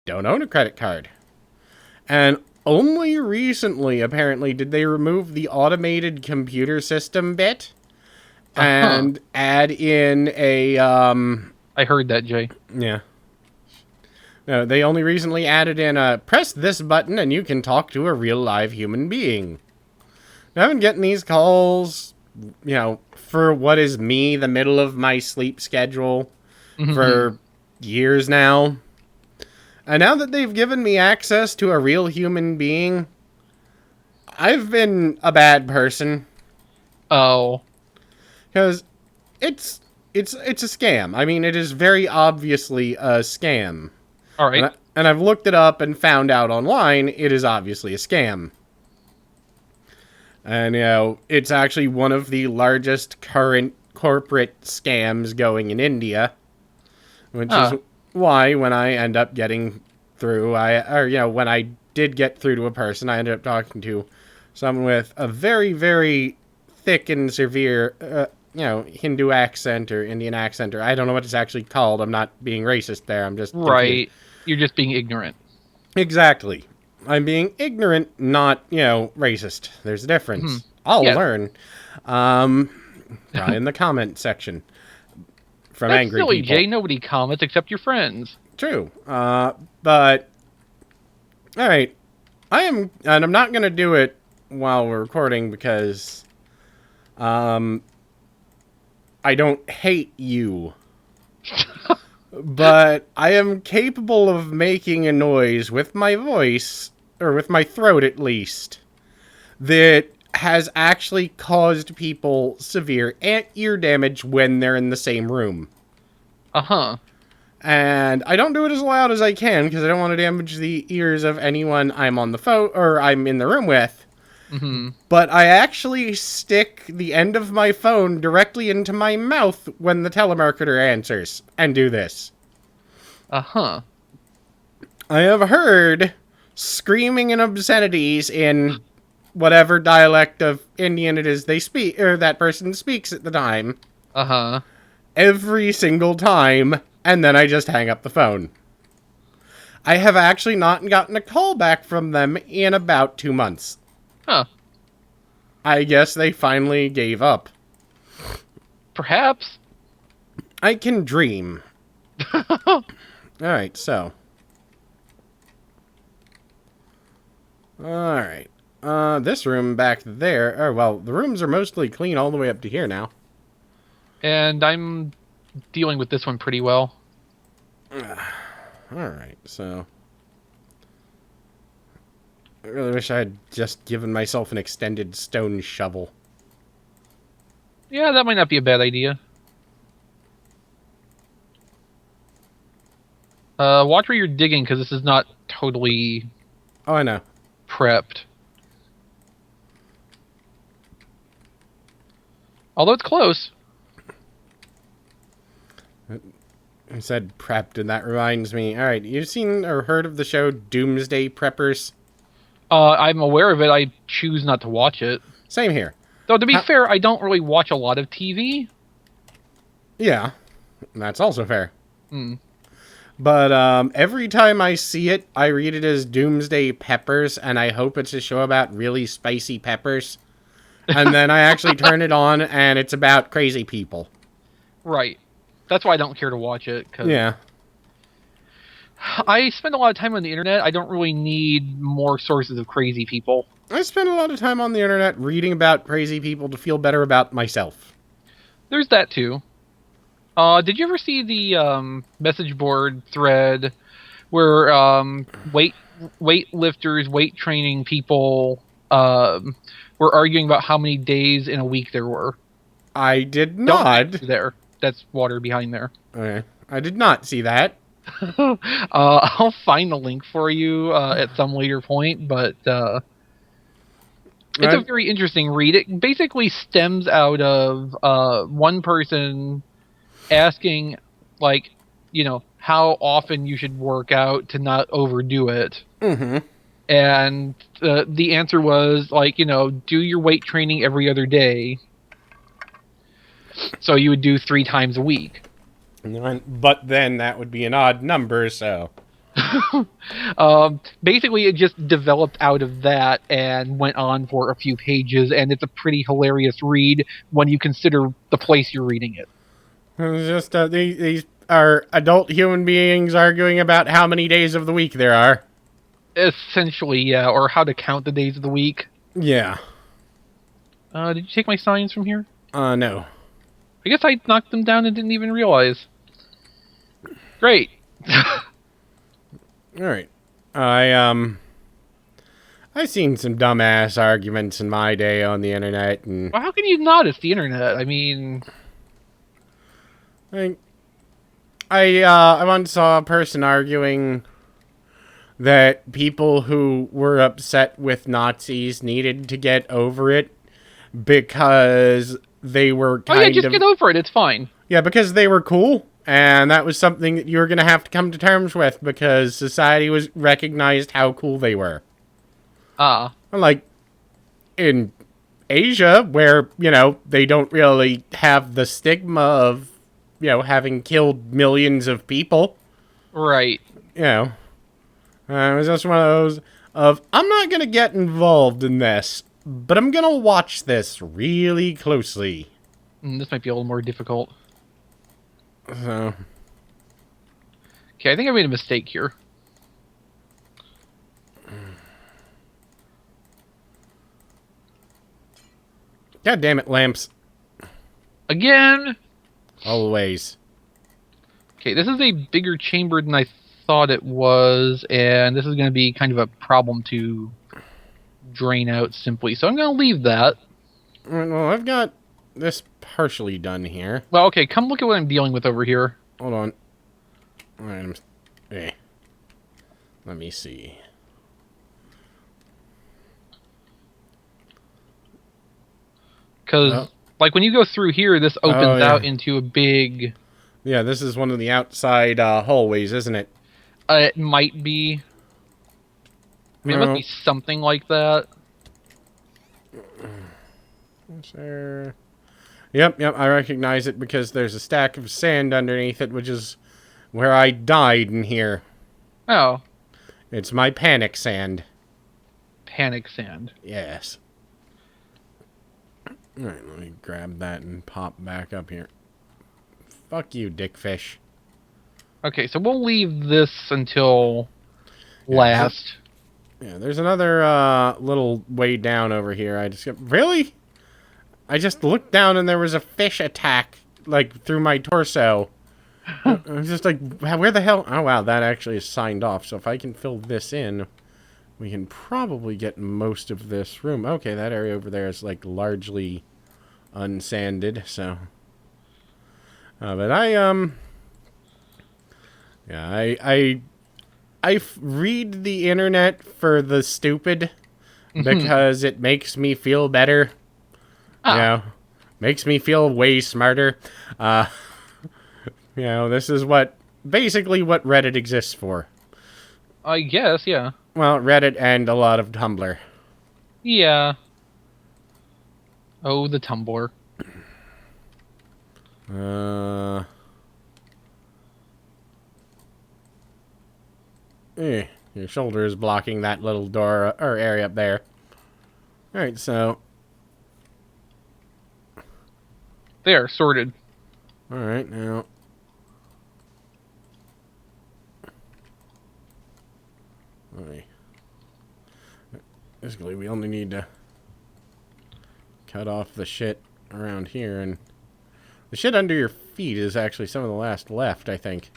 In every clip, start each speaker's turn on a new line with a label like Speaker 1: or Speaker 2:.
Speaker 1: don't own a credit card. And only recently, apparently, did they remove the automated computer system bit and add in a,
Speaker 2: I heard that, Jay.
Speaker 1: yeah. No, they only recently added in a, press this button and you can talk to a real live human being. Now, I've been getting these calls, for what is me, the middle of my sleep schedule, for years now. And now that they've given me access to a real human being, I've been a bad person.
Speaker 2: Oh.
Speaker 1: Because it's a scam. I mean, it is very obviously a scam.
Speaker 2: All right.
Speaker 1: And I've looked it up and found out online it is obviously a scam. And, it's actually one of the largest current corporate scams going in India. Which is why when I end up getting through, when I did get through to a person, I ended up talking to someone with a very, very thick and severe, Hindu accent or Indian accent, or I don't know what it's actually called. I'm not being racist there. I'm just confused.
Speaker 2: Right. You're just being ignorant.
Speaker 1: Exactly. I'm being ignorant, not, racist. There's a difference. I'll learn. In the comment section. From
Speaker 2: That's
Speaker 1: angry
Speaker 2: silly,
Speaker 1: people.
Speaker 2: Jay. Nobody comments except your friends.
Speaker 1: True. But all right. And I'm not going to do it while we're recording because I don't hate you. But I am capable of making a noise with my voice, or with my throat at least, that has actually caused people severe ear damage when they're in the same room. And I don't do it as loud as I can because I don't want to damage the ears of anyone I'm on the phone or I'm in the room with. But I actually stick the end of my phone directly into my mouth when the telemarketer answers and do this. I have heard screaming and obscenities in whatever dialect of Indian it is they speak, or that person speaks at the time. Every single time, and then I just hang up the phone. I have actually not gotten a call back from them in about 2 months. I guess they finally gave up.
Speaker 2: Perhaps.
Speaker 1: I can dream. Alright, so. Alright. This room back there, the rooms are mostly clean all the way up to here now.
Speaker 2: And I'm dealing with this one pretty well.
Speaker 1: Alright, so. I really wish I had just given myself an extended stone shovel.
Speaker 2: Yeah, that might not be a bad idea. Watch where you're digging, because this is not totally...
Speaker 1: Oh, I know.
Speaker 2: ...prepped. Although it's close.
Speaker 1: I said prepped, and that reminds me. Alright, you've seen or heard of the show Doomsday Preppers?
Speaker 2: I'm aware of it. I choose not to watch it.
Speaker 1: Same here.
Speaker 2: Though, to be fair, I don't really watch a lot of TV.
Speaker 1: Yeah, that's also fair. But every time I see it, I read it as Doomsday Peppers, and I hope it's a show about really spicy peppers. And then I actually turn it on, and it's about crazy people.
Speaker 2: Right. That's why I don't care to watch it. Cause
Speaker 1: yeah.
Speaker 2: I spend a lot of time on the internet. I don't really need more sources of crazy people.
Speaker 1: I spend a lot of time on the internet reading about crazy people to feel better about myself.
Speaker 2: There's that, too. Did you ever see the message board thread where weightlifters, weight training people were arguing about how many days in a week there were?
Speaker 1: I did not.
Speaker 2: There. That's water behind there.
Speaker 1: Okay. I did not see that.
Speaker 2: I'll find the link for you at some later point, but it's a very interesting read. It basically stems out of one person asking, like, how often you should work out to not overdo it. And the answer was, do your weight training every other day. So you would do 3 times a week.
Speaker 1: But then that would be an odd number, so...
Speaker 2: Basically, it just developed out of that and went on for a few pages, and it's a pretty hilarious read when you consider the place you're reading it.
Speaker 1: It's just these are adult human beings arguing about how many days of the week there are.
Speaker 2: Essentially, yeah, or how to count the days of the week.
Speaker 1: Yeah.
Speaker 2: Did you take my signs from here?
Speaker 1: No.
Speaker 2: I guess I knocked them down and didn't even realize. Great.
Speaker 1: All right. I've seen some dumbass arguments in my day on the internet, and
Speaker 2: Well, how can you not? It's the internet. I mean,
Speaker 1: I I once saw a person arguing that people who were upset with Nazis needed to get over it because they were
Speaker 2: oh yeah,
Speaker 1: kind
Speaker 2: just
Speaker 1: of
Speaker 2: get over it. It's fine.
Speaker 1: yeah, because they were cool, and that was something that you were going to have to come to terms with because society was recognized how cool they were.
Speaker 2: Ah,
Speaker 1: Like in Asia, where, you know, they don't really have the stigma of, you know, having killed millions of people,
Speaker 2: right.
Speaker 1: you know, it was just one of those of, I'm not going to get involved in this, but I'm going to watch this really closely.
Speaker 2: This might be a little more difficult.
Speaker 1: So,
Speaker 2: Okay, I think I made a mistake here.
Speaker 1: God damn it, lamps.
Speaker 2: Again?
Speaker 1: Always.
Speaker 2: Okay, this is a bigger chamber than I thought it was, and this is going to be kind of a problem to drain out simply. So I'm going to leave that.
Speaker 1: Well, I've got this partially done here.
Speaker 2: Well, okay, come look at what I'm dealing with over here.
Speaker 1: Hold on. Alright, let me see.
Speaker 2: Because, like, when you go through here, this opens
Speaker 1: yeah.
Speaker 2: out into a big...
Speaker 1: Yeah, this is one of the outside hallways, isn't it?
Speaker 2: it might be... I mean, it must be something like that.
Speaker 1: Sure. Yep, I recognize it because there's a stack of sand underneath it, which is where I died in here.
Speaker 2: Oh.
Speaker 1: It's my panic sand.
Speaker 2: Panic sand.
Speaker 1: Yes. Alright, let me grab that and pop back up here. Fuck you, dickfish.
Speaker 2: Okay, so we'll leave this until last.
Speaker 1: Yeah, there's another little way down over here. I just really? I just looked down and there was a fish attack like through my torso. I was just like, where the hell? Oh wow, that actually is signed off. So if I can fill this in, we can probably get most of this room. Okay, that area over there is like largely unsanded. So, but I read the internet for the stupid because it makes me feel better. You know, makes me feel way smarter. You know, this is basically what Reddit exists for.
Speaker 2: I guess, yeah.
Speaker 1: Well, Reddit and a lot of Tumblr.
Speaker 2: Yeah. Oh, the Tumblr.
Speaker 1: Your shoulder is blocking that little door or area up there. Alright, so.
Speaker 2: There, sorted.
Speaker 1: Alright, now. Basically, we only need to cut off the shit around here, and the shit under your feet is actually some of the last left, I think.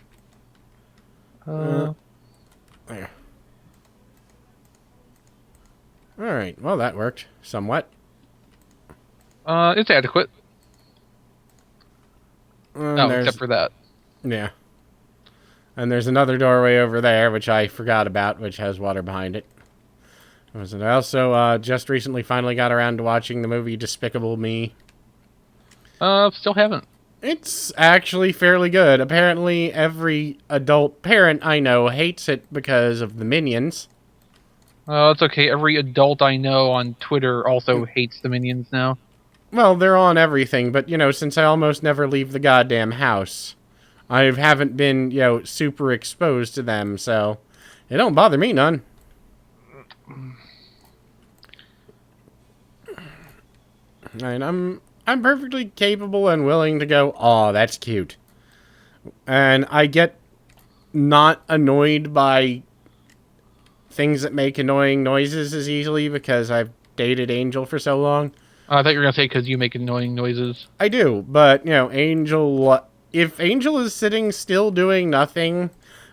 Speaker 1: There. Alright, well that worked. Somewhat.
Speaker 2: It's adequate. Except for that.
Speaker 1: Yeah. And there's another doorway over there, which I forgot about, which has water behind it. I also just recently finally got around to watching the movie Despicable Me.
Speaker 2: Still haven't.
Speaker 1: It's actually fairly good. Apparently, every adult parent I know hates it because of the minions.
Speaker 2: It's okay. Every adult I know on Twitter also hates the minions now.
Speaker 1: Well, they're on everything, but, you know, since I almost never leave the goddamn house, I haven't been, you know, super exposed to them, so It don't bother me none. And I'm perfectly capable and willing to go, "Oh, that's cute." And I get not annoyed by things that make annoying noises as easily because I've dated Angel for so long.
Speaker 2: I thought you were gonna say because you make annoying noises.
Speaker 1: I do, but, Angel... If Angel is sitting still doing nothing,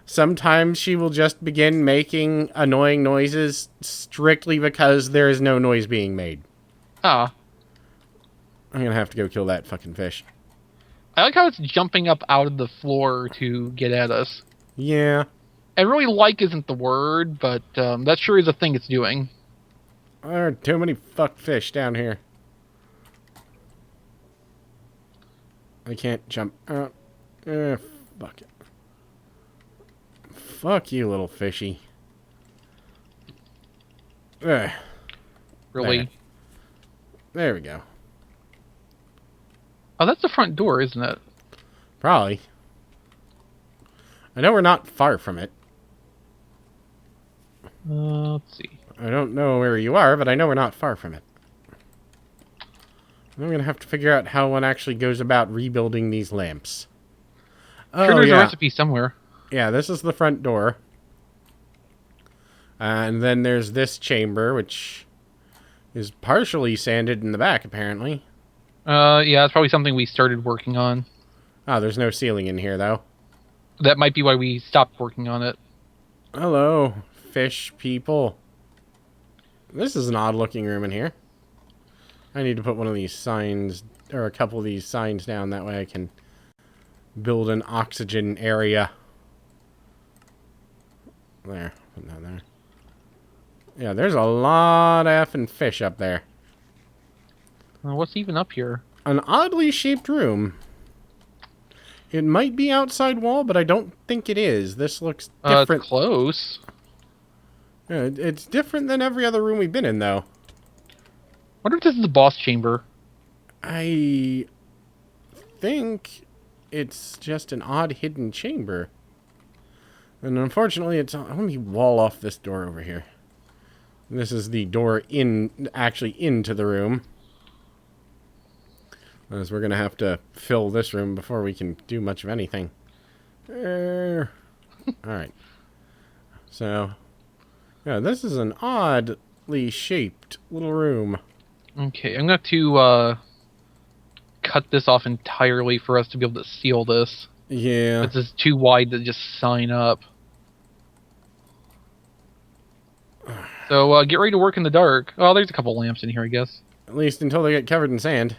Speaker 1: sometimes she will just begin making annoying noises strictly because there is no noise being made.
Speaker 2: Ah.
Speaker 1: I'm gonna have to go kill that fucking fish.
Speaker 2: I like how it's jumping up out of the floor to get at us.
Speaker 1: Yeah.
Speaker 2: And really like isn't the word, but that sure is a thing it's doing.
Speaker 1: There are too many fuck fish down here. I can't jump out. Fuck it. Fuck you, little fishy. Ugh.
Speaker 2: Really.
Speaker 1: There we go.
Speaker 2: Oh, that's the front door, isn't it?
Speaker 1: Probably. I know we're not far from it.
Speaker 2: Let's see.
Speaker 1: I don't know where you are, but I know we're not far from it. I'm going to have to figure out how one actually goes about rebuilding these lamps.
Speaker 2: Sure, there's a recipe somewhere.
Speaker 1: Yeah, this is the front door. And then there's this chamber, which is partially sanded in the back, apparently.
Speaker 2: Yeah, that's probably something we started working on.
Speaker 1: Oh, there's no ceiling in here, though.
Speaker 2: That might be why we stopped working on it.
Speaker 1: Hello, fish people. This is an odd-looking room in here. I need to put one of these signs, or a couple of these signs down. That way I can build an oxygen area. There. Put that there. Yeah, there's a lot of effing fish up there.
Speaker 2: What's even up here?
Speaker 1: An oddly shaped room. It might be outside wall, but I don't think it is. This looks different.
Speaker 2: It's close.
Speaker 1: Yeah, it's different than every other room we've been in, though.
Speaker 2: Wonder if this is the boss chamber.
Speaker 1: I think it's just an odd hidden chamber. And unfortunately, let me wall off this door over here. This is the door actually into the room. As we're going to have to fill this room before we can do much of anything. Alright. So, yeah, this is an oddly shaped little room.
Speaker 2: Okay, I'm going to cut this off entirely for us to be able to seal this.
Speaker 1: Yeah.
Speaker 2: This is too wide to just sign up. So, get ready to work in the dark. Oh, there's a couple lamps in here, I guess.
Speaker 1: At least until they get covered in sand.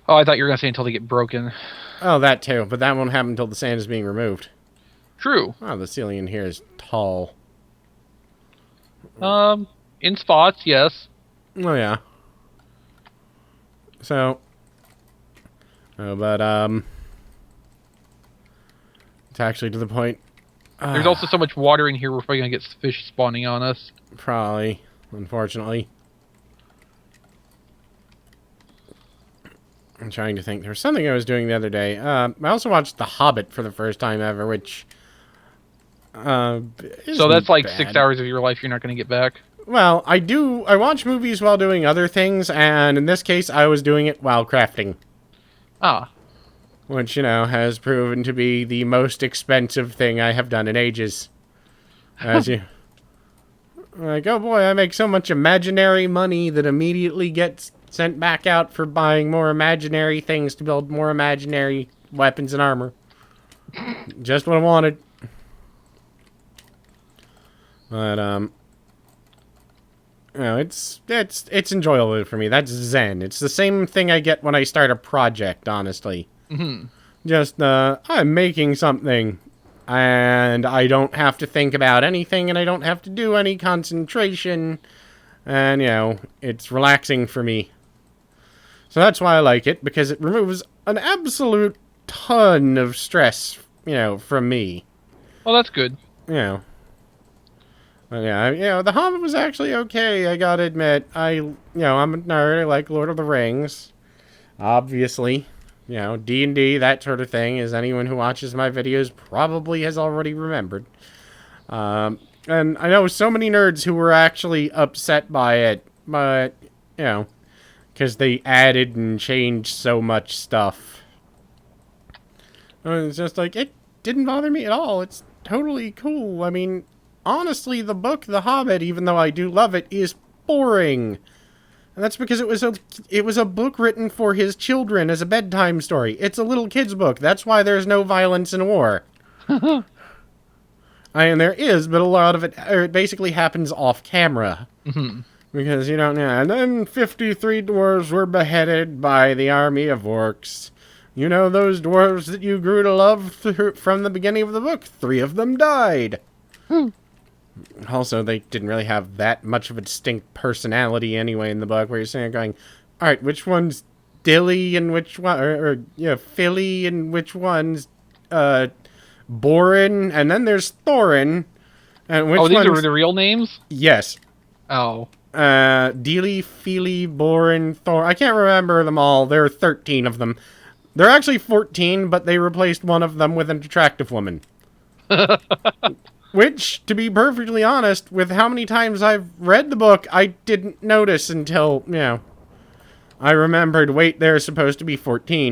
Speaker 2: Oh, I thought you were going to say until they get broken.
Speaker 1: Oh, that too. But that won't happen until the sand is being removed.
Speaker 2: True.
Speaker 1: Oh, the ceiling in here is tall.
Speaker 2: In spots, yes.
Speaker 1: Oh, yeah. So. Oh, but, it's actually to the point.
Speaker 2: There's also so much water in here, we're probably going to get fish spawning on us.
Speaker 1: Probably. Unfortunately. I'm trying to think. There was something I was doing the other day. I also watched The Hobbit for the first time ever, which...
Speaker 2: so that's like
Speaker 1: bad.
Speaker 2: 6 hours of your life you're not going to get back?
Speaker 1: Well, I watch movies while doing other things, and in this case, I was doing it while crafting.
Speaker 2: Ah.
Speaker 1: Which, has proven to be the most expensive thing I have done in ages. As you... Like, oh boy, I make so much imaginary money that immediately gets sent back out for buying more imaginary things to build more imaginary weapons and armor. Just what I wanted. But, it's enjoyable for me. That's zen. It's the same thing I get when I start a project, honestly.
Speaker 2: Mm-hmm.
Speaker 1: Just, I'm making something, and I don't have to think about anything, and I don't have to do any concentration, and, it's relaxing for me. So that's why I like it, because it removes an absolute ton of stress, from me.
Speaker 2: Well, that's good.
Speaker 1: But yeah, The Hobbit was actually okay, I gotta admit. I'm a nerd, I like Lord of the Rings. Obviously. D&D, that sort of thing, as anyone who watches my videos probably has already remembered. And I know so many nerds who were actually upset by it, but, you know, because they added and changed so much stuff. It's just like, it didn't bother me at all. It's totally cool. I mean, honestly, the book The Hobbit, even though I do love it, is boring. And that's because it was a book written for his children as a bedtime story. It's a little kid's book. That's why there's no violence and war. And there is, but a lot of it basically happens off camera. Because you don't know. And then 53 dwarves were beheaded by the army of orcs. You know those dwarves that you grew to love from the beginning of the book? 3 of them died. Also, they didn't really have that much of a distinct personality anyway in the book, where you're saying, going, all right, which one's Dilly and which one, or Philly and which one's Borin, and then there's Thorin. And which
Speaker 2: these
Speaker 1: one's...
Speaker 2: are the real names?
Speaker 1: Yes.
Speaker 2: Oh.
Speaker 1: Deely, Feely, Borin, Thor. I can't remember them all. There are 13 of them. There are actually 14, but they replaced one of them with an attractive woman. Which, to be perfectly honest, with how many times I've read the book, I didn't notice until, I remembered, wait, there's supposed to be 14.